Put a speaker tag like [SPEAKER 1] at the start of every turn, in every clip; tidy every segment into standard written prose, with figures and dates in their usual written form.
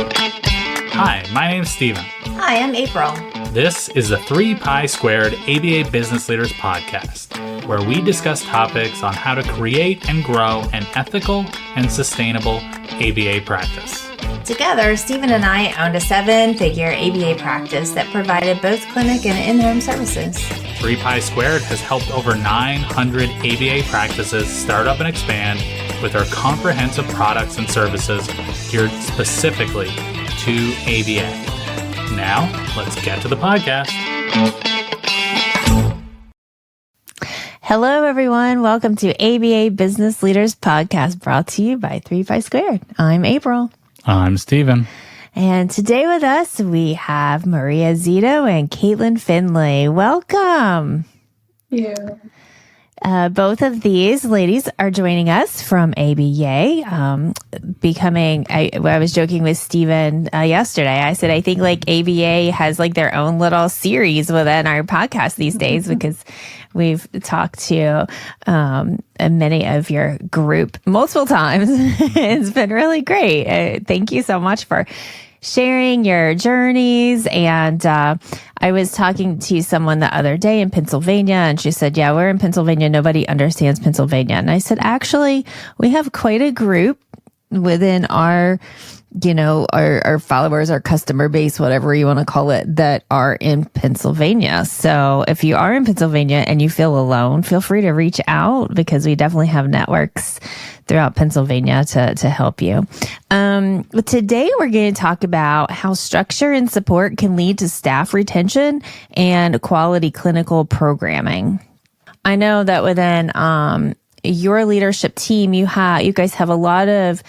[SPEAKER 1] Hi, my name's Steven.
[SPEAKER 2] Hi, I'm April.
[SPEAKER 1] This is the 3 Pi Squared ABYay Business Leaders podcast, where we discuss topics on how to create and grow an ethical and sustainable ABYay practice.
[SPEAKER 2] Together, Steven and I owned a 7-figure ABYay practice that provided both clinic and in-home services.
[SPEAKER 1] 3 Pi Squared has helped over 900 ABYay practices start up and expand with our comprehensive products and services geared specifically to ABYay. Now, let's get to the podcast.
[SPEAKER 3] Hello, everyone. Welcome to ABYay Business Leaders Podcast, brought to you by 3 Pi Squared. I'm April.
[SPEAKER 1] I'm Steven.
[SPEAKER 3] And today with us, we have Maria Zito and Caitlyn Finley. Welcome.
[SPEAKER 4] Yeah.
[SPEAKER 3] Both of these ladies are joining us from ABYay, I was joking with Steven yesterday. I said, I think like ABYay has like their own little series within our podcast these days because we've talked to many of your group multiple times. It's been really great. Thank you so much for sharing your journeys. And I was talking to someone the other day in Pennsylvania, and she said, yeah, we're in Pennsylvania. Nobody understands Pennsylvania. And I said, actually, we have quite a group within our followers, our customer base, whatever you want to call it, that are in Pennsylvania. So if you are in Pennsylvania and you feel alone, feel free to reach out because we definitely have networks throughout Pennsylvania to help you. But today we're going to talk about how structure and support can lead to staff retention and quality clinical programming. I know that within your leadership team, you guys have a lot of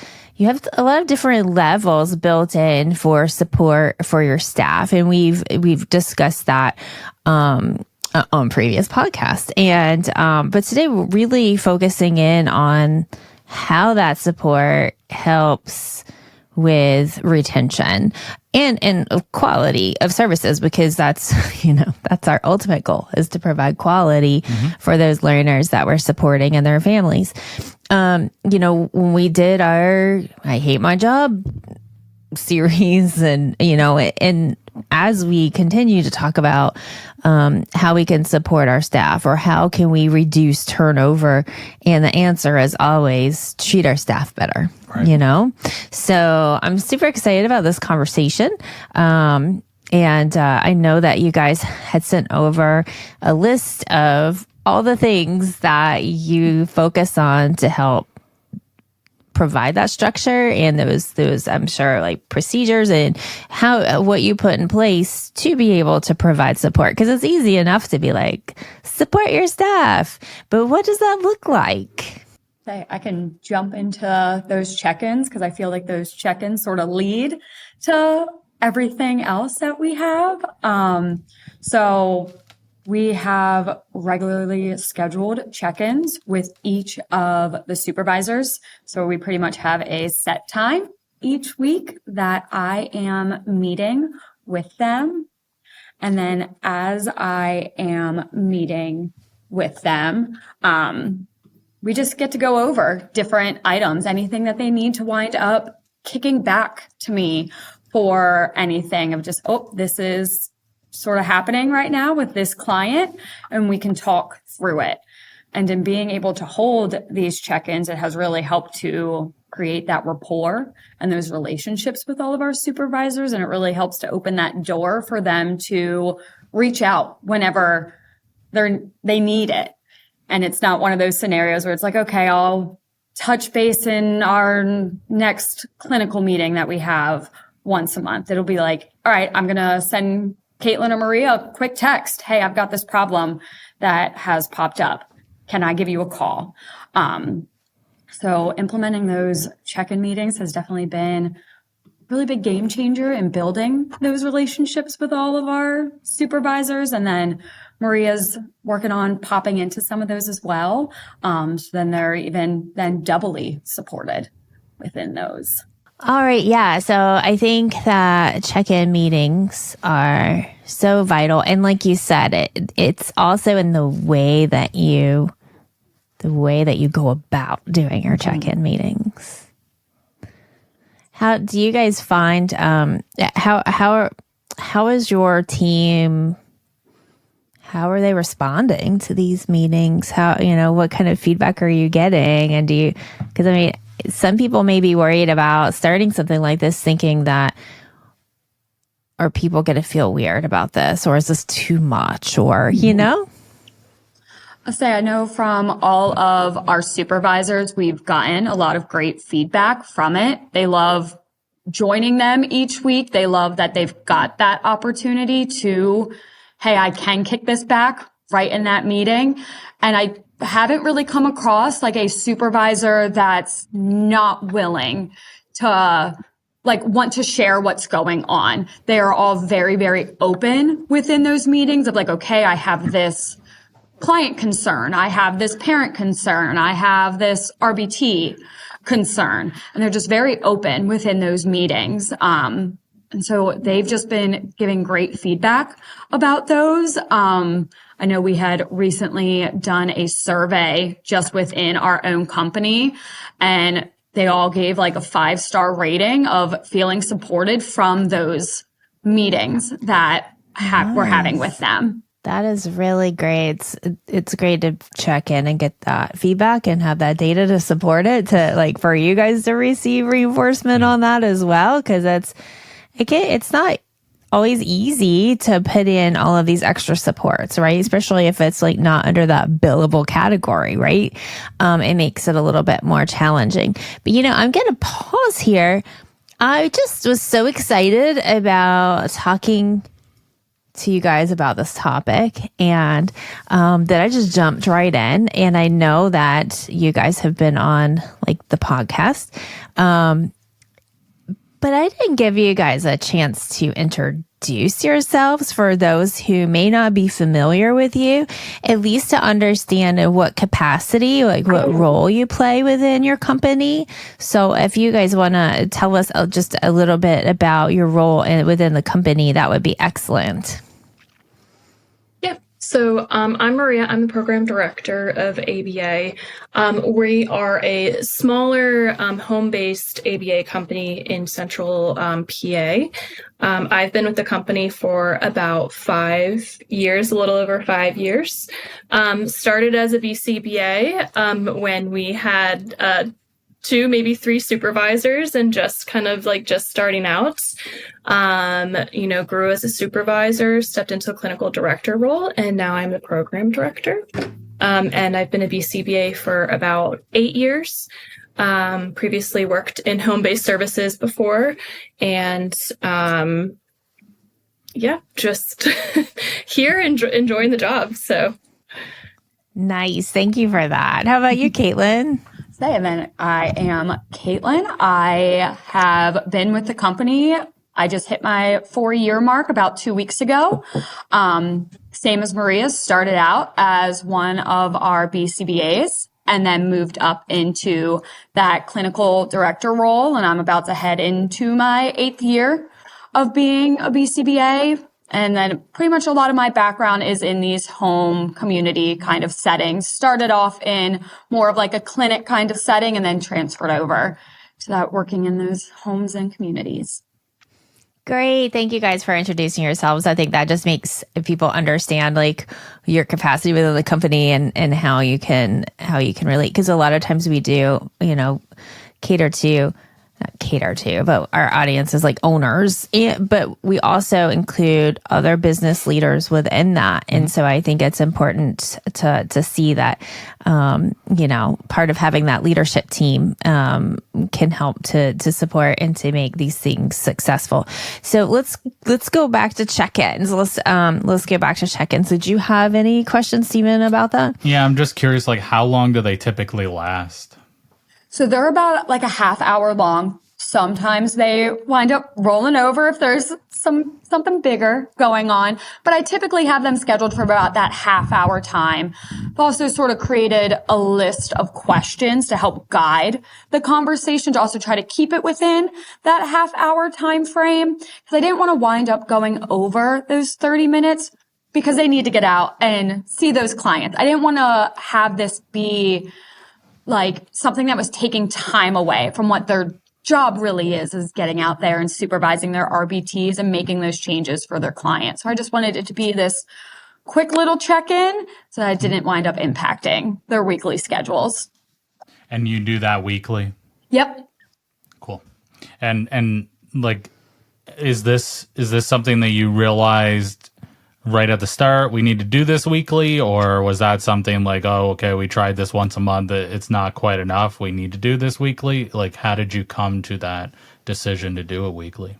[SPEAKER 3] different levels built in for support for your staff. And we've discussed that, on previous podcasts. And, but today we're really focusing in on how that support helps with retention and quality of services, because that's our ultimate goal, is to provide quality for those learners that we're supporting and their families. When we did our I Hate My Job series and as we continue to talk about how we can support our staff or how can we reduce turnover, and the answer is always treat our staff better, right. So I'm super excited about this conversation. And I know that you guys had sent over a list of all the things that you focus on to help provide that structure, and those I'm sure like procedures and what you put in place to be able to provide support, because it's easy enough to be like, support your staff, but what does that look like?
[SPEAKER 4] I can jump into those check-ins because I feel like those check-ins sort of lead to everything else that we have. So we have regularly scheduled check-ins with each of the supervisors. So we pretty much have a set time each week that I am meeting with them. And then as I am meeting with them, we just get to go over different items, anything that they need to wind up kicking back to me for anything of just, this is sort of happening right now with this client, and we can talk through it. And in being able to hold these check-ins, it has really helped to create that rapport and those relationships with all of our supervisors. And it really helps to open that door for them to reach out whenever they need it. And it's not one of those scenarios where it's like, okay, I'll touch base in our next clinical meeting that we have once a month. It'll be like, all right, I'm going to send Caitlyn or Maria a quick text. Hey, I've got this problem that has popped up. Can I give you a call? So implementing those check-in meetings has definitely been a really big game changer in building those relationships with all of our supervisors. And then Maria's working on popping into some of those as well. So then they're even then doubly supported within those.
[SPEAKER 3] All right. Yeah. So I think that check-in meetings are so vital. And like you said, it's also in the way that you go about doing your check-in meetings. How do you guys find how is your team? How are they responding to these meetings? What kind of feedback are you getting? And because I mean, some people may be worried about starting something like this, thinking that, are people going to feel weird about this, or is this too much, or
[SPEAKER 4] I'll say I know from all of our supervisors, we've gotten a lot of great feedback from it. They love joining them each week. They love that they've got that opportunity to, hey, I can kick this back right in that meeting. And I haven't really come across like a supervisor that's not willing to want to share what's going on. They are all very, very open within those meetings of like, okay, I have this client concern. I have this parent concern. I have this RBT concern. And they're just very open within those meetings. And so they've just been giving great feedback about those. I know we had recently done a survey just within our own company, and they all gave like a 5-star rating of feeling supported from those meetings that we're having with them.
[SPEAKER 3] That is really great. It's great to check in and get that feedback and have that data to support it, to for you guys to receive reinforcement on that as well. Cause it's not always easy to put in all of these extra supports, right? Especially if it's not under that billable category, right? It makes it a little bit more challenging. But I'm going to pause here. I just was so excited about talking to you guys about this topic, and that I just jumped right in. And I know that you guys have been on the podcast, but I didn't give you guys a chance to introduce yourselves for those who may not be familiar with you, at least to understand in what capacity, what role you play within your company. So if you guys want to tell us just a little bit about your role within the company, that would be excellent.
[SPEAKER 5] So I'm Maria. I'm the program director of ABYay. We are a smaller home-based ABYay company in central PA. I've been with the company for about 5 years, a little over 5 years. Started as a BCBA when we had 2, maybe 3 supervisors and just kind of just starting out. Grew as a supervisor, stepped into a clinical director role, and now I'm the program director. And I've been a BCBA for about 8 years. Previously worked in home-based services before, and just here enjoying the job. So
[SPEAKER 3] nice. Thank you for that. How about you, Caitlyn?
[SPEAKER 4] I am Caitlyn. I have been with the company. I just hit my 4-year mark about 2 weeks ago. Same as Maria, started out as one of our BCBAs and then moved up into that clinical director role. And I'm about to head into my 8th year of being a BCBA. And then pretty much a lot of my background is in these home community kind of settings. Started off in more of a clinic kind of setting and then transferred over to that working in those homes and communities.
[SPEAKER 3] Great. Thank you guys for introducing yourselves. I think that just makes people understand your capacity within the company and how you can relate. Because a lot of times we do, cater to, but our audience is owners, but we also include other business leaders within that. And so I think it's important to see that, part of having that leadership team, can help to support and to make these things successful. So let's go back to check-ins. Let's get back to check-ins. Did you have any questions, Stephen, about that?
[SPEAKER 1] Yeah, I'm just curious, how long do they typically last?
[SPEAKER 4] So they're about a half hour long. Sometimes they wind up rolling over if there's something bigger going on, but I typically have them scheduled for about that half hour time. I've also sort of created a list of questions to help guide the conversation, to also try to keep it within that half hour time frame, because I didn't want to wind up going over those 30 minutes because they need to get out and see those clients. I didn't want to have this be something that was taking time away from what they're job really is getting out there and supervising their RBTs and making those changes for their clients. So I just wanted it to be this quick little check-in so that it didn't wind up impacting their weekly schedules.
[SPEAKER 1] And you do that weekly?
[SPEAKER 4] Yep.
[SPEAKER 1] Cool. And like, is this something that you realized right at the start, we need to do this weekly? Or was that something like, oh, okay, we tried this once a month, it's not quite enough, we need to do this weekly? Like, how did you come to that decision to do it weekly?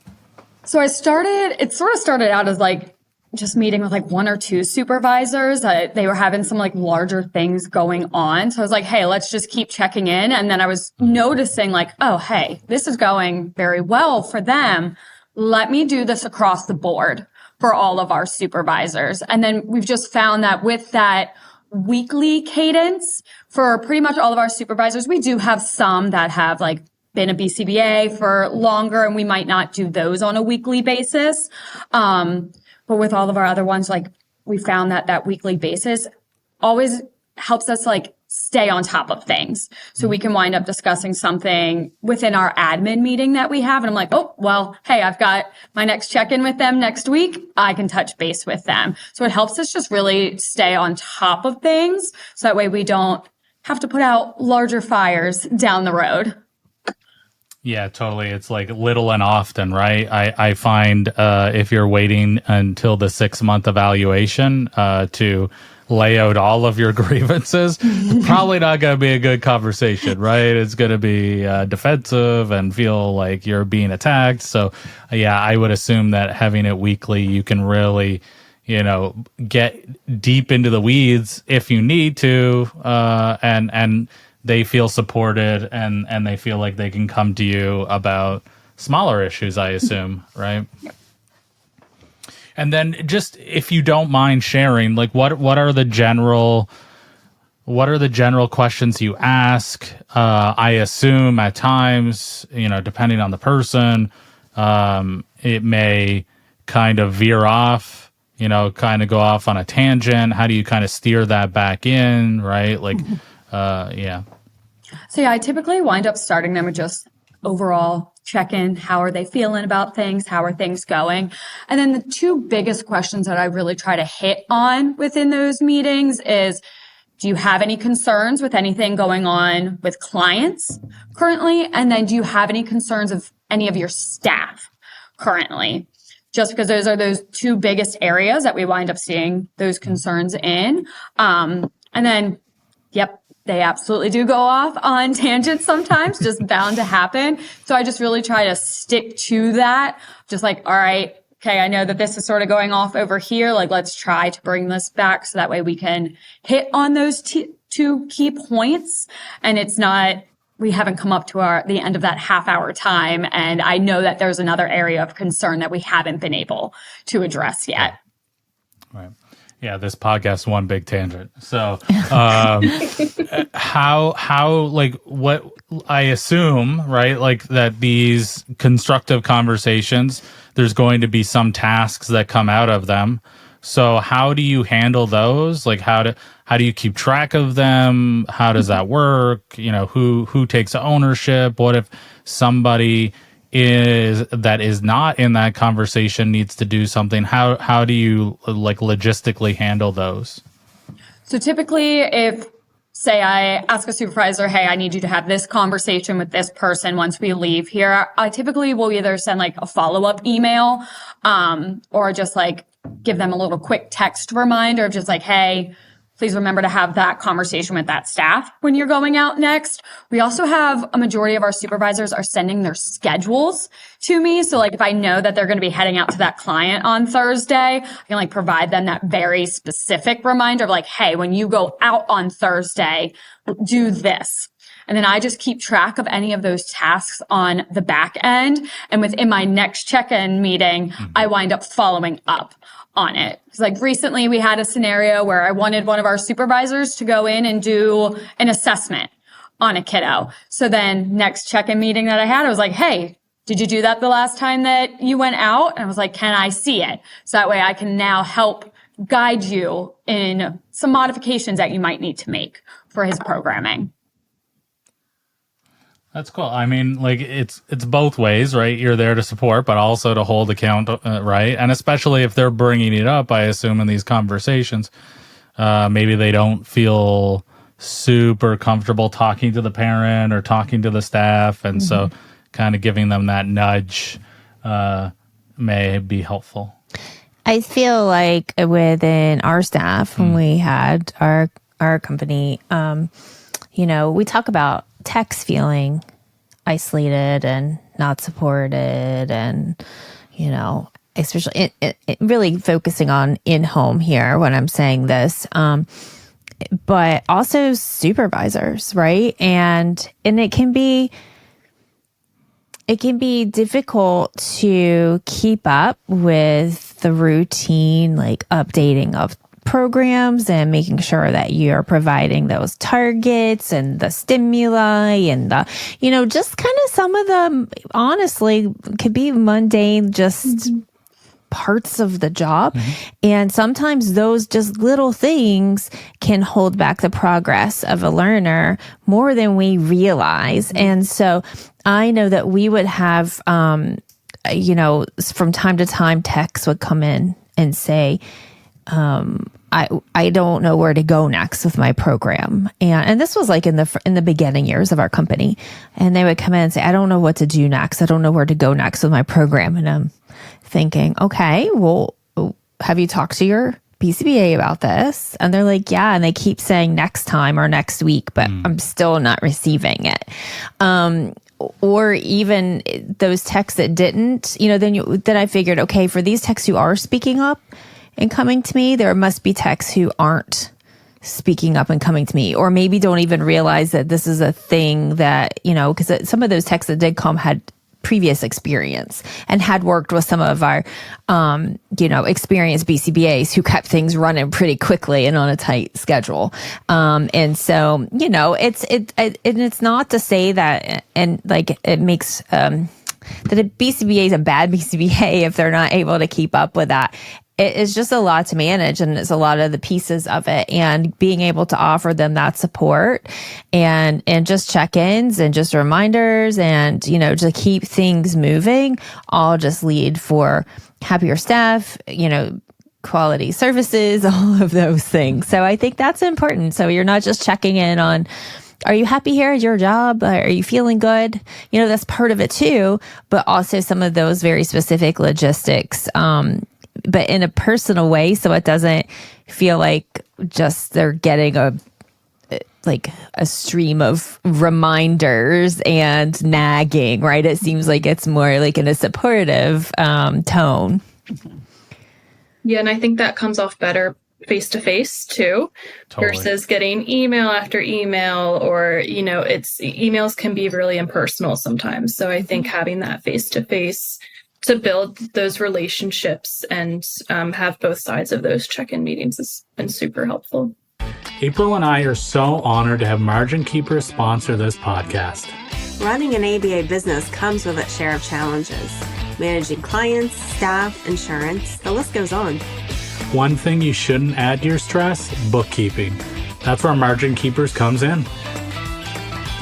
[SPEAKER 4] So it sort of started out as like just meeting with like one or two supervisors. They were having some like larger things going on. So I was like, hey, let's just keep checking in. And then I was noticing like, oh, hey, this is going very well for them. Let me do this across the board for all of our supervisors. And then we've just found that with that weekly cadence for pretty much all of our supervisors, we do have some that have like been a BCBA for longer, and we might not do those on a weekly basis. But with all of our other ones, like we found that weekly basis always helps us like stay on top of things. So we can wind up discussing something within our admin meeting that we have. And I'm like, oh, well, hey, I've got my next check-in with them next week. I can touch base with them. So it helps us just really stay on top of things. So that way we don't have to put out larger fires down the road.
[SPEAKER 1] Yeah, totally. It's like little and often, right? I find if you're waiting until the 6-month evaluation to lay out all of your grievances, probably not going to be a good conversation, right? It's going to be defensive and feel like you're being attacked. So, yeah, I would assume that having it weekly, you can really, get deep into the weeds if you need to, and they feel supported and they feel like they can come to you about smaller issues, I assume, right? And then just if you don't mind sharing, like what are the general questions you ask? I assume at times, depending on the person, it may kind of veer off, kind of go off on a tangent. How do you kind of steer that back in, right? Like, yeah.
[SPEAKER 4] So yeah, I typically wind up starting them with just overall check-in. How are they feeling about things? How are things going? And then the two biggest questions that I really try to hit on within those meetings is, do you have any concerns with anything going on with clients currently? And then do you have any concerns of any of your staff currently? Just because those are those two biggest areas that we wind up seeing those concerns in. And then, yep, they absolutely do go off on tangents sometimes, just bound to happen. So I just really try to stick to that. Just like, all right, okay, I know that this is sort of going off over here. Like, let's try to bring this back so that way we can hit on those two key points. And it's not, we haven't come up to the end of that half-hour time. And I know that there's another area of concern that we haven't been able to address yet.
[SPEAKER 1] Right. Yeah, this podcast one big tangent. So, how like what I assume, right? Like that these constructive conversations, there's going to be some tasks that come out of them. So, how do you handle those? Like, how do you keep track of them? How does that work? Who takes ownership? What if somebody that is not in that conversation needs to do something? How do you like logistically handle those? So typically if say I ask a supervisor, hey, I need you to have this conversation with this person once we leave here, I typically will either send like a follow-up email, or just like give them a little quick text reminder of just like, hey, please remember to have that conversation with that staff when you're going out next. We also have a majority of our supervisors are sending their schedules to me. So like if I know that they're going to be heading out to that client on Thursday, I can like provide them that very specific reminder of like, hey, when you go out on Thursday, do this. And then I just keep track of any of those tasks on the back end. And within my next check-in meeting, I wind up following up on it. It's like recently we had a scenario where I wanted one of our supervisors to go in and do an assessment on a kiddo. So then next check-in meeting that I had, I was like, hey, did you do that the last time that you went out? And I was like, can I see it? So that way I can now help guide you in some modifications that you might need to make for his programming. That's cool. I mean, like it's both ways, right? You're there to support, but also to hold account, right? And especially if they're bringing it up, I assume in these conversations, maybe they don't feel super comfortable talking to the parent or talking to the staff, and so kind of giving them that nudge may be helpful.
[SPEAKER 3] I feel like within our staff, when we had our company, we talk about techs feeling isolated and not supported, and especially really focusing on in-home here when I'm saying this, but also supervisors, right? And it can be difficult to keep up with the routine, like updating of programs and making sure that you're providing those targets and the stimuli and the, just kind of some of them, honestly, could be mundane, just parts of the job. And sometimes those just little things can hold back the progress of a learner more than we realize. And so I know that we would have, from time to time, techs would come in and say, I don't know where to go next with my program. And this was like in the beginning years of our company. And they would come in and say, I don't know what to do next. I don't know where to go next with my program. And I'm thinking, okay, well, have you talked to your BCBA about this? And they're like, yeah. And they keep saying next time or next week, but I'm still not receiving it. Or even those texts that didn't, then I figured, okay, for these texts who are speaking up and coming to me, there must be techs who aren't speaking up and coming to me, or maybe don't even realize that this is a thing that, because some of those techs that did come had previous experience and had worked with some of our, experienced BCBAs who kept things running pretty quickly and on a tight schedule. And so, it's not to say that, and like it makes, that a BCBA is a bad BCBA if they're not able to keep up with that. It's just a lot to manage, and it's a lot of the pieces of it, and being able to offer them that support and just check-ins and just reminders and, to keep things moving, all just lead for happier staff, quality services, all of those things. So I think that's important. So you're not just checking in on, are you happy here at your job? Are you feeling good? That's part of it too, but also some of those very specific logistics, but in a personal way, so it doesn't feel like just they're getting a stream of reminders and nagging, right? It seems like it's more like in a supportive tone.
[SPEAKER 5] Yeah, and I think that comes off better face-to-face too, versus getting email after email, or, emails can be really impersonal sometimes. So I think having that face-to-face to build those relationships and have both sides of those check-in meetings has been super helpful.
[SPEAKER 1] April and I are so honored to have Margin Keepers sponsor this podcast.
[SPEAKER 6] Running an ABYay business comes with its share of challenges. Managing clients, staff, insurance, the list goes on.
[SPEAKER 1] One thing you shouldn't add to your stress, bookkeeping. That's where Margin Keepers comes in.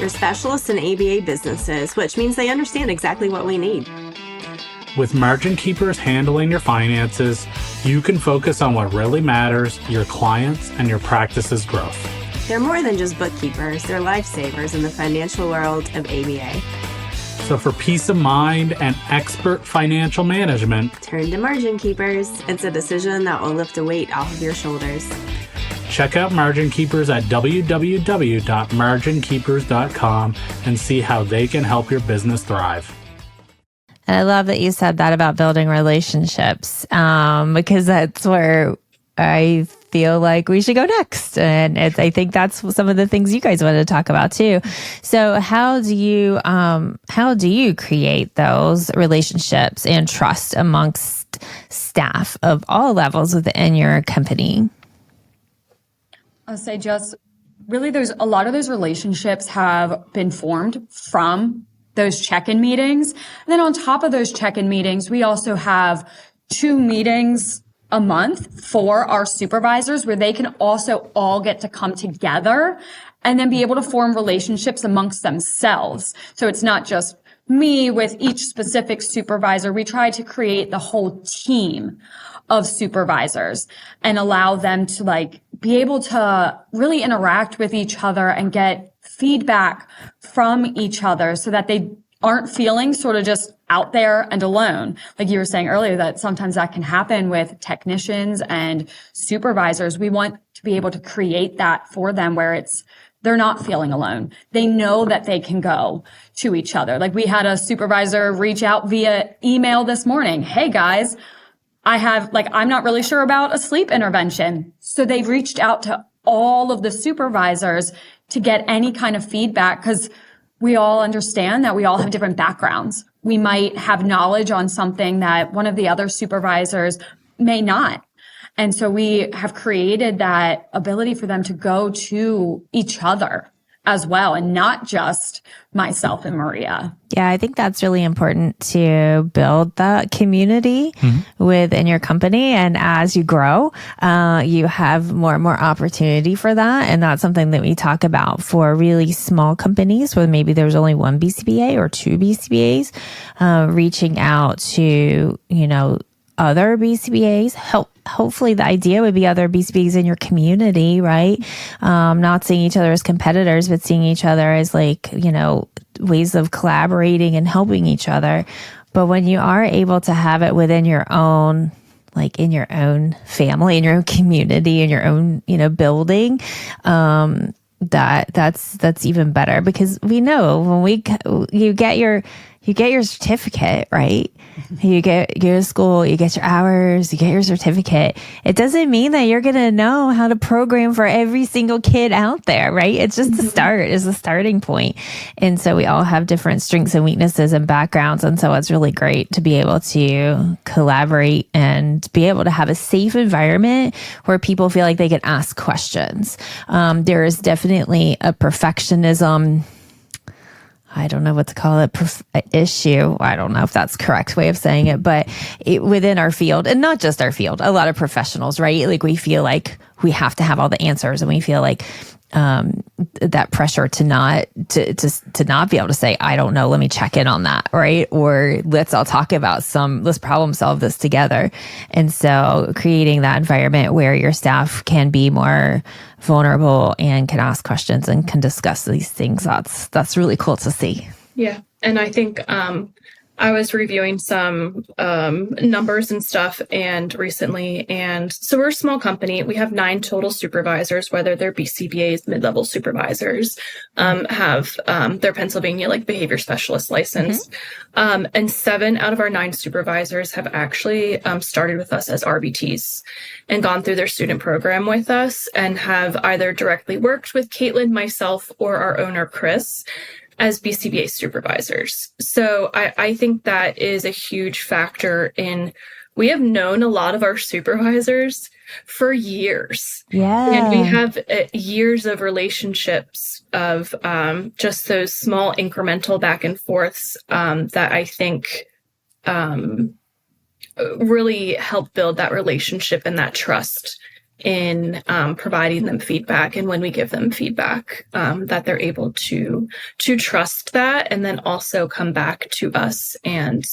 [SPEAKER 6] They're specialists in ABYay businesses, which means they understand exactly what we need.
[SPEAKER 1] With Margin Keepers handling your finances, you can focus on what really matters, your clients and your practice's growth.
[SPEAKER 6] They're more than just bookkeepers, they're lifesavers in the financial world of ABYay.
[SPEAKER 1] So for peace of mind and expert financial management,
[SPEAKER 6] turn to Margin Keepers. It's a decision that will lift a weight off of your shoulders.
[SPEAKER 1] Check out Margin Keepers at www.marginkeepers.com and see how they can help your business thrive.
[SPEAKER 3] And I love that you said that about building relationships, because that's where I feel like we should go next. And I think that's some of the things you guys wanted to talk about too. So how do you create those relationships and trust amongst staff of all levels within your company?
[SPEAKER 4] I'll say just really there's a lot of those relationships have been formed from those check-in meetings. And then on top of those check-in meetings, we also have 2 meetings a month for our supervisors where they can also all get to come together and then be able to form relationships amongst themselves. So it's not just me with each specific supervisor. We try to create the whole team of supervisors and allow them to like be able to really interact with each other and get feedback from each other so that they aren't feeling sort of just out there and alone. Like you were saying earlier, that sometimes that can happen with technicians and supervisors. We want to be able to create that for them where they're not feeling alone. They know that they can go to each other. Like we had a supervisor reach out via email this morning. Hey guys, I'm not really sure about a sleep intervention. So they reached out to all of the supervisors to get any kind of feedback because we all understand that we all have different backgrounds. We might have knowledge on something that one of the other supervisors may not. And so we have created that ability for them to go to each other as well, and not just myself and Maria.
[SPEAKER 3] Yeah, I think that's really important to build that community within your company. And as you grow, you have more and more opportunity for that. And that's something that we talk about for really small companies where maybe there's only one BCBA or two BCBAs, reaching out to, other BCBAs. Hopefully the idea would be other BCBAs in your community, right? Not seeing each other as competitors, but seeing each other as ways of collaborating and helping each other. But when you are able to have it within your own, like in your own family, in your own community, in your own, building, that's even better, because we know when you get your certificate, right? You go to school, you get your hours, you get your certificate. It doesn't mean that you're going to know how to program for every single kid out there, right? It's just a start, it's a starting point. And so we all have different strengths and weaknesses and backgrounds. And so it's really great to be able to collaborate and be able to have a safe environment where people feel like they can ask questions. There is definitely a perfectionism, I don't know what to call it, issue. I don't know if that's the correct way of saying it, but within our field, and not just our field, a lot of professionals, right? Like we feel like we have to have all the answers, and we feel like that pressure to not be able to say, I don't know, let me check in on that, right? Or let's all talk about let's problem solve this together. And so creating that environment where your staff can be more vulnerable and can ask questions and can discuss these things, that's really cool to see.
[SPEAKER 5] Yeah. And I think I was reviewing some numbers and stuff recently. And so we're a small company. We have 9 total supervisors, whether they're BCBAs, mid-level supervisors, have their Pennsylvania behavior specialist license. And 7 out of our 9 supervisors have actually started with us as RBTs and gone through their student program with us and have either directly worked with Caitlyn, myself, or our owner, Chris, as BCBA supervisors. So I think that is a huge factor we have known a lot of our supervisors for years.
[SPEAKER 3] Yeah.
[SPEAKER 5] And we have years of relationships of just those small incremental back and forths that I think really help build that relationship and that trust in providing them feedback, and when we give them feedback, that they're able to trust that, and then also come back to us and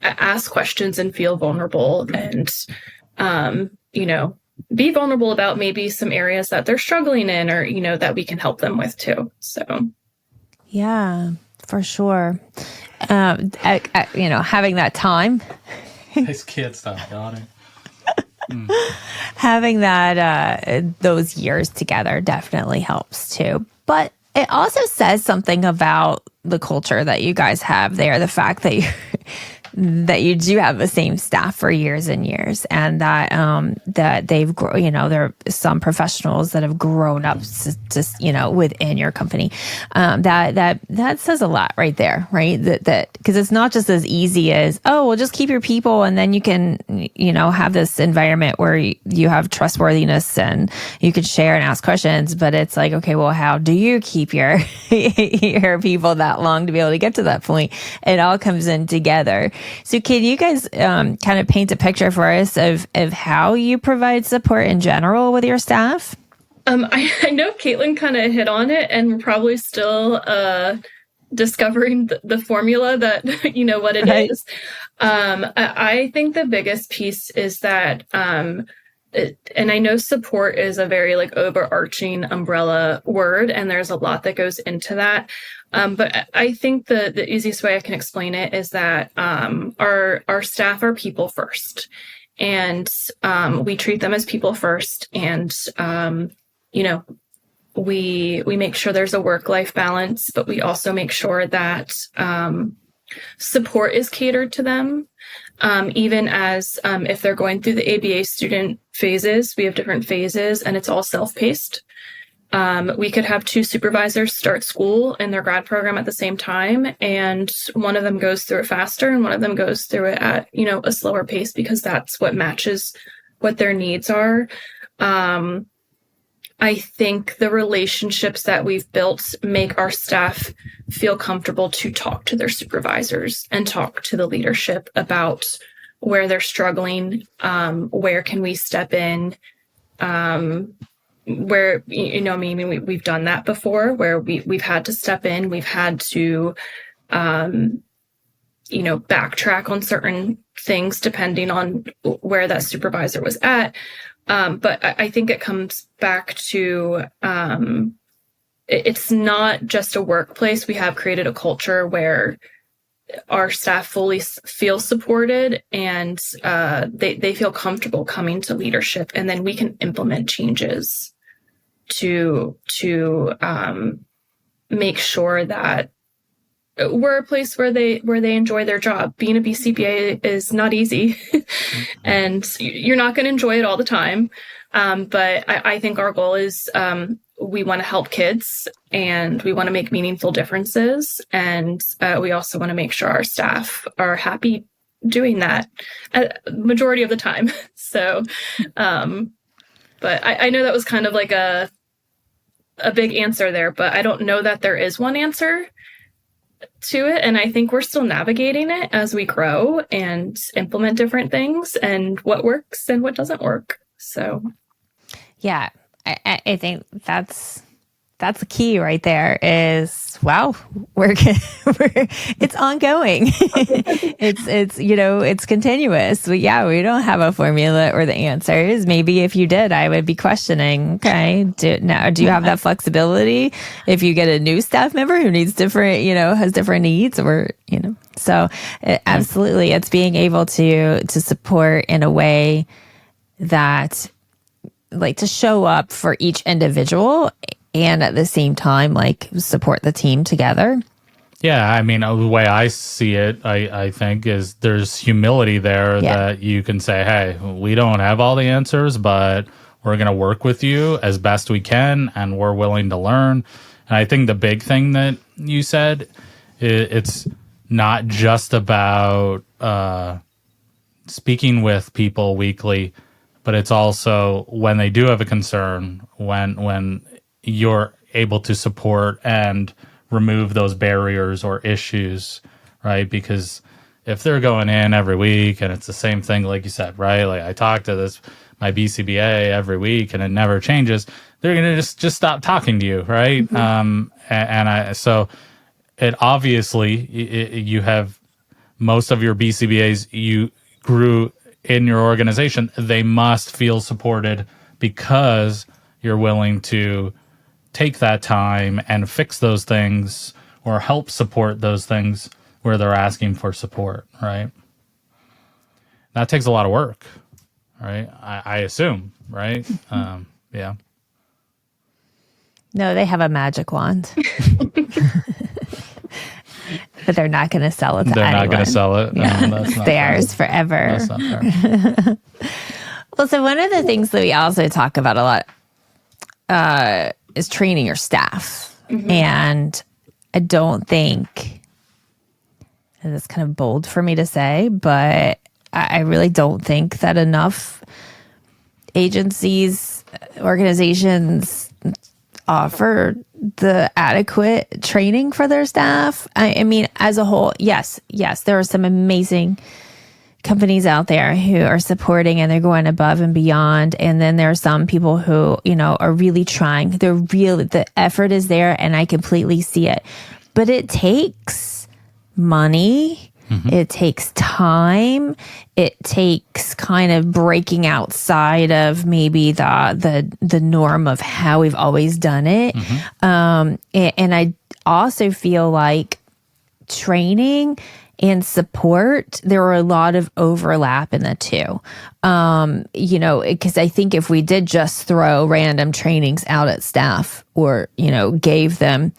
[SPEAKER 5] ask questions and feel vulnerable, and be vulnerable about maybe some areas that they're struggling in, or that we can help them with too. So
[SPEAKER 3] yeah, for sure. Having that time.
[SPEAKER 1] These kids stop yawning.
[SPEAKER 3] Having that those years together definitely helps too. But it also says something about the culture that you guys have there, the fact that you do have the same staff for years and years, and that they've grown. There are some professionals that have grown up just within your company. That says a lot right there, right? That because it's not just as easy as, oh, well, just keep your people, and then you can have this environment where you have trustworthiness and you can share and ask questions. But it's like, okay, well, how do you keep your your people that long to be able to get to that point? It all comes in together. So can you guys kind of paint a picture for us of how you provide support in general with your staff?
[SPEAKER 5] I know Caitlyn kind of hit on it, and we're probably still discovering the formula that, what it is. I think the biggest piece is that, and I know support is a very overarching umbrella word, and there's a lot that goes into that. But I think the easiest way I can explain it is that our staff are people first, and we treat them as people first, and we make sure there's a work-life balance, but we also make sure that support is catered to them. Even as if they're going through the ABA student phases, we have different phases, and it's all self-paced. We could have 2 supervisors start school in their grad program at the same time, and one of them goes through it faster and one of them goes through it at, a slower pace, because that's what matches what their needs are. I think the relationships that we've built make our staff feel comfortable to talk to their supervisors and talk to the leadership about where they're struggling, where can we step in, where, we've done that before, where we've had to step in, we've had to, backtrack on certain things depending on where that supervisor was at. But I think it comes back to, it's not just a workplace. We have created a culture where our staff fully feel supported, and they feel comfortable coming to leadership, and then we can implement changes to make sure that we're a place where they enjoy their job. Being a BCBA is not easy, and you're not going to enjoy it all the time. But I think our goal is we want to help kids, and we want to make meaningful differences, and we also want to make sure our staff are happy doing that majority of the time. So, but I know that was kind of like a big answer there, but I don't know that there is one answer to it. And I think we're still navigating it as we grow and implement different things, and what works and what doesn't work. So,
[SPEAKER 3] yeah, I think that's the key right there is, wow, it's ongoing. it's continuous. But yeah, we don't have a formula or the answers. Maybe if you did, I would be questioning, okay, do you have that flexibility if you get a new staff member who needs different, has different needs, or, so absolutely, it's being able to support in a way that, to show up for each individual, and at the same time, support the team together.
[SPEAKER 1] Yeah, I mean, the way I see it, I think, is there's humility there that you can say, hey, we don't have all the answers, but we're going to work with you as best we can, and we're willing to learn. And I think the big thing that you said, it's not just about speaking with people weekly, but it's also when they do have a concern, when you're able to support and remove those barriers or issues, right? Because if they're going in every week and it's the same thing, like you said, right? I talk to my BCBA every week and it never changes, they're going to just stop talking to you, right? Mm-hmm. So it obviously, you have most of your BCBAs, you grew in your organization, they must feel supported because you're willing to take that time and fix those things or help support those things where they're asking for support, right? That takes a lot of work, right? I assume, right? Yeah.
[SPEAKER 3] No, they have a magic wand. But they're not going to sell it to anyone.
[SPEAKER 1] They're not going to sell it.
[SPEAKER 3] Yeah.
[SPEAKER 1] No, that's not
[SPEAKER 3] theirs forever.
[SPEAKER 1] That's not fair.
[SPEAKER 3] Well, so one of the things that we also talk about a lot is training your staff. Mm-hmm. And I don't think, and it's kind of bold for me to say, but I really don't think that enough agencies, organizations offer the adequate training for their staff. I mean, as a whole, yes, there are some amazing companies out there who are supporting and they're going above and beyond. And then there are some people who, are really trying. The effort is there and I completely see it. But it takes money. Mm-hmm. It takes time. It takes kind of breaking outside of maybe the norm of how we've always done it. Mm-hmm. And I also feel like training and support, there are a lot of overlap in the two. Because I think if we did just throw random trainings out at staff or, gave them,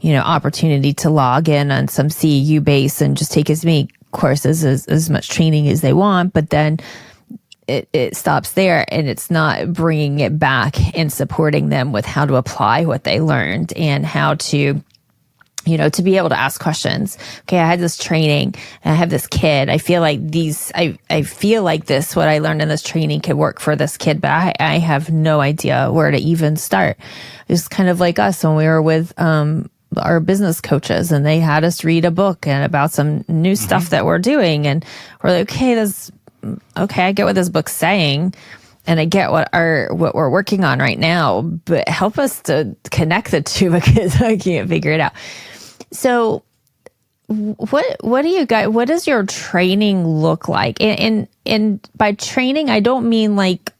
[SPEAKER 3] opportunity to log in on some CEU base and just take as many courses, as much training as they want, but then it stops there and it's not bringing it back and supporting them with how to apply what they learned and how to to be able to ask questions. Okay, I had this training and I have this kid. I feel like I feel like what I learned in this training could work for this kid, but I have no idea where to even start. It's kind of like us when we were with, our business coaches and they had us read a book and about some new stuff that we're doing. And we're like, okay, I get what this book's saying. And I get what we're working on right now, but help us to connect the two because I can't figure it out. So what do you guys, what does your training look like? And by training, I don't mean like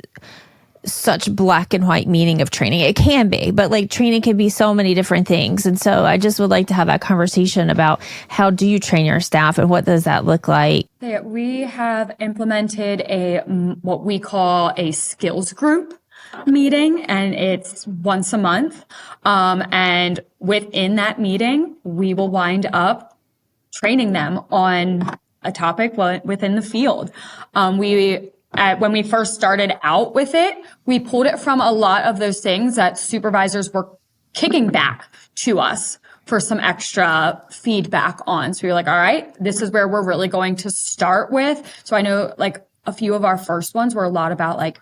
[SPEAKER 3] such black and white meaning of training. It can be, but like training can be so many different things. And so I just would like to have that conversation about how do you train your staff and what does that look like?
[SPEAKER 4] We have implemented what we call a skills group meeting, and it's once a month. And within that meeting, we will wind up training them on a topic within the field. When we first started out with it, we pulled it from a lot of those things that supervisors were kicking back to us for some extra feedback on. So we were like, all right, this is where we're really going to start with. So I know like a few of our first ones were a lot about like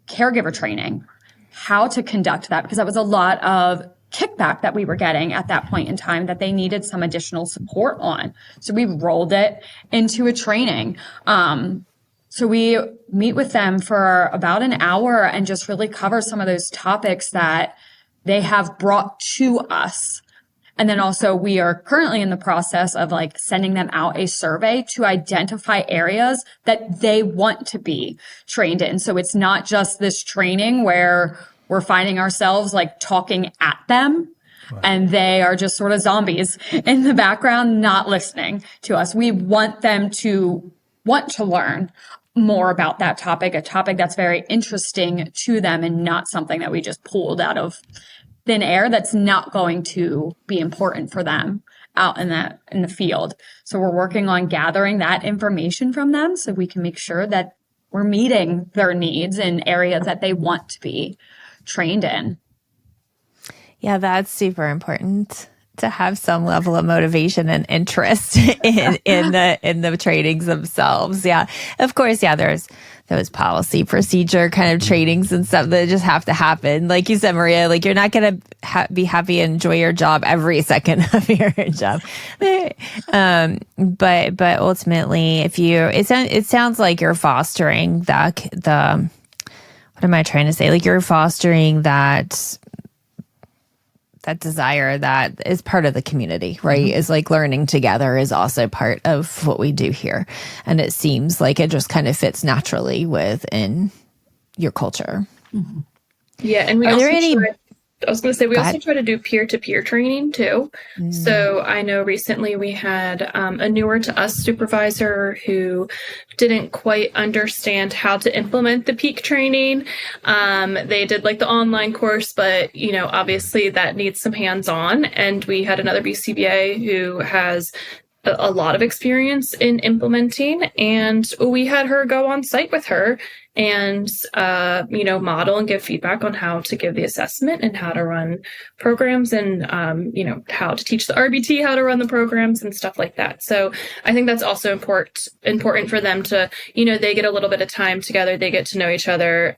[SPEAKER 4] caregiver training, how to conduct that, because that was a lot of kickback that we were getting at that point in time that they needed some additional support on. So we rolled it into a training. So we meet with them for about an hour and just really cover some of those topics that they have brought to us. And then also we are currently in the process of like sending them out a survey to identify areas that they want to be trained in. So it's not just this training where we're finding ourselves like talking at them. Right. And they are just sort of zombies in the background, not listening to us. We want them to want to learn more about that topic, a topic that's very interesting to them and not something that we just pulled out of thin air that's not going to be important for them out in the field. So we're working on gathering that information from them so we can make sure that we're meeting their needs in areas that they want to be trained in.
[SPEAKER 3] Yeah, that's super important to have some level of motivation and interest in the trainings themselves. Yeah. Of course, yeah, there's those policy procedure kind of trainings and stuff that just have to happen. Like you said, Maria, like you're not going to be happy and enjoy your job every second of your job. But ultimately, it sounds like you're fostering what am I trying to say? Like you're fostering that desire that is part of the community, right? Mm-hmm. Is like learning together is also part of what we do here. And it seems like it just kind of fits naturally within your culture.
[SPEAKER 5] Mm-hmm. Yeah. And we also try to do peer-to-peer training too. Mm. So I know recently we had a newer to us supervisor who didn't quite understand how to implement the peak training. They did like the online course, but obviously that needs some hands-on. And we had another BCBA who has a lot of experience in implementing, and we had her go on site with her and, model and give feedback on how to give the assessment and how to run programs and, how to teach the RBT, how to run the programs and stuff like that. So I think that's also important for them to, they get a little bit of time together, they get to know each other,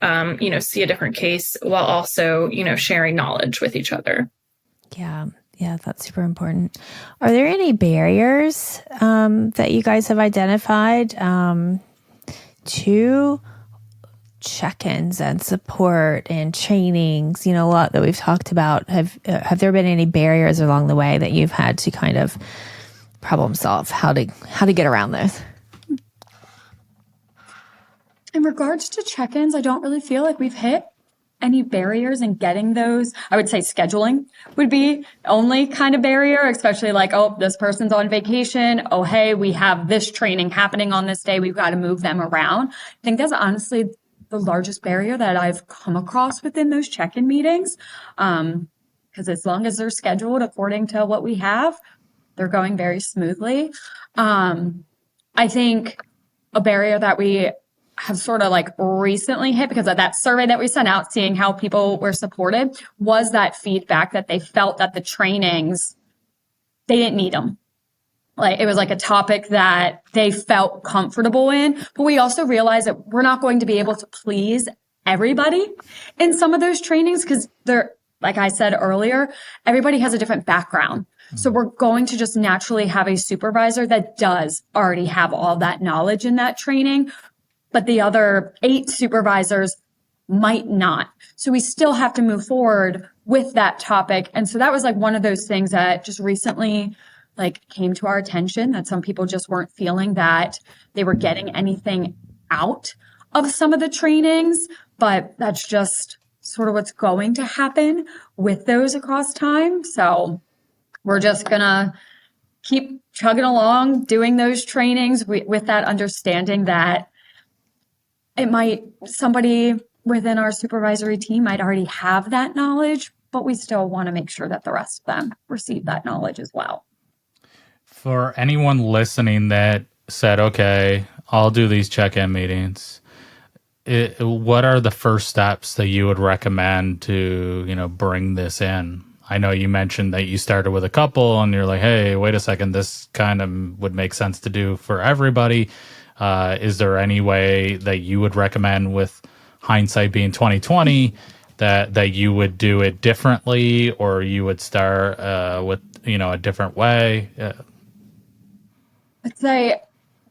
[SPEAKER 5] see a different case while also, sharing knowledge with each other.
[SPEAKER 3] Yeah. Yeah, that's super important. Are there any barriers that you guys have identified to check-ins and support and trainings? A lot that we've talked about. Have there been any barriers along the way that you've had to kind of problem solve? How to get around those?
[SPEAKER 4] In regards to check-ins, I don't really feel like we've hit any barriers in getting those. I would say scheduling would be only kind of barrier, especially like, oh, this person's on vacation. Oh, hey, we have this training happening on this day. We've got to move them around. I think that's honestly the largest barrier that I've come across within those check-in meetings. Because as long as they're scheduled according to what we have, they're going very smoothly. I think a barrier that we have sort of like recently hit because of that survey that we sent out, seeing how people were supported, was that feedback that they felt that the trainings, they didn't need them. Like it was like a topic that they felt comfortable in, but we also realized that we're not going to be able to please everybody in some of those trainings because they're, like I said earlier, everybody has a different background. So we're going to just naturally have a supervisor that does already have all that knowledge in that training, but the other 8 supervisors might not. So we still have to move forward with that topic. And so that was like one of those things that just recently like came to our attention, that some people just weren't feeling that they were getting anything out of some of the trainings, but that's just sort of what's going to happen with those across time. So we're just gonna keep chugging along, doing those trainings with that understanding that somebody within our supervisory team might already have that knowledge, but we still want to make sure that the rest of them receive that knowledge as well.
[SPEAKER 1] For anyone listening that said, okay, I'll do these check-in meetings, what are the first steps that you would recommend to, bring this in? I know you mentioned that you started with a couple and you're like, hey, wait a second, this kind of would make sense to do for everybody. Is there any way that you would recommend, with hindsight being 2020, that you would do it differently, or you would start with a different way?
[SPEAKER 4] I'd say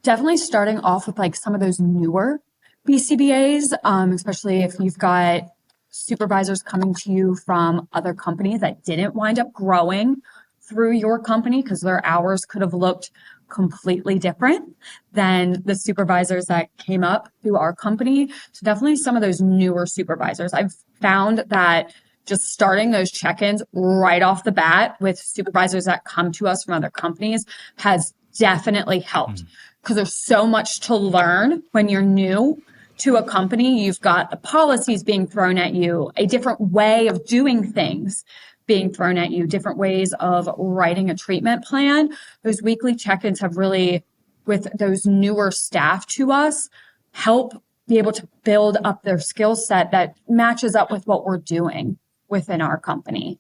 [SPEAKER 4] definitely starting off with like some of those newer BCBAs, especially if you've got supervisors coming to you from other companies that didn't wind up growing through your company because their hours could have looked completely different than the supervisors that came up through our company. So definitely some of those newer supervisors. I've found that just starting those check-ins right off the bat with supervisors that come to us from other companies has definitely helped because there's so much to learn when you're new to a company. You've got the policies being thrown at you, a different way of doing things being thrown at you, different ways of writing a treatment plan. Those weekly check-ins have really, with those newer staff to us, help be able to build up their skill set that matches up with what we're doing within our company.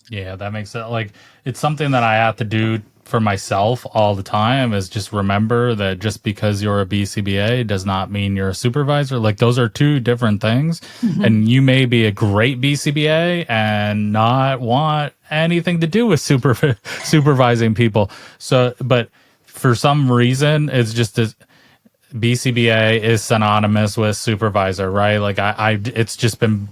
[SPEAKER 1] Yeah, that makes it like it's something that I have to do for myself all the time, is just remember that just because you're a BCBA does not mean you're a supervisor. Like those are two different things. And you may be a great BCBA and not want anything to do with supervising people. So, but for some reason, it's just this BCBA is synonymous with supervisor, right? Like it's just been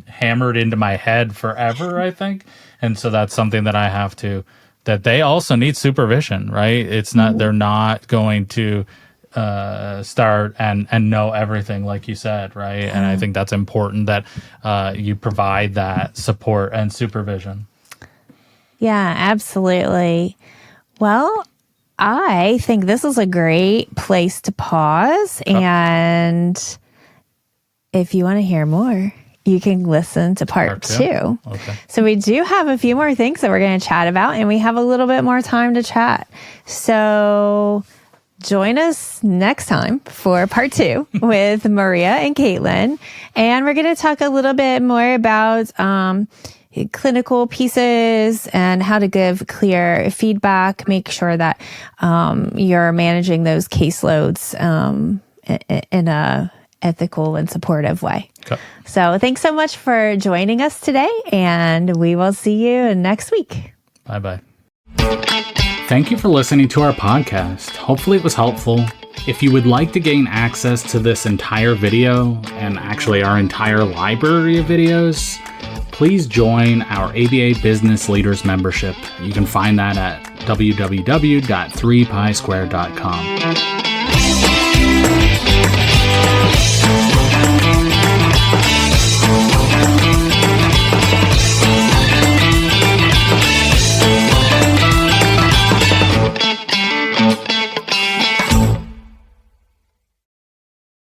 [SPEAKER 1] hammered into my head forever, I think. And so that's something that I have to, that they also need supervision, right? It's not, they're not going to start and know everything, like you said, right? And I think that's important that you provide that support and supervision.
[SPEAKER 3] Yeah, absolutely. Well, I think this is a great place to pause. And if you want to hear more, you can listen to part two. Okay. So we do have a few more things that we're going to chat about, and we have a little bit more time to chat. So join us next time for part 2 with Maria and Caitlyn. And we're going to talk a little bit more about clinical pieces and how to give clear feedback, make sure that you're managing those caseloads in ethical and supportive way.
[SPEAKER 1] Okay.
[SPEAKER 3] So thanks so much for joining us today, and we will see you next week.
[SPEAKER 1] Bye-bye. Thank you for listening to our podcast. Hopefully it was helpful. If you would like to gain access to this entire video, and actually our entire library of videos, please join our ABYay Business Leaders membership. You can find that at www.3pisquare.com.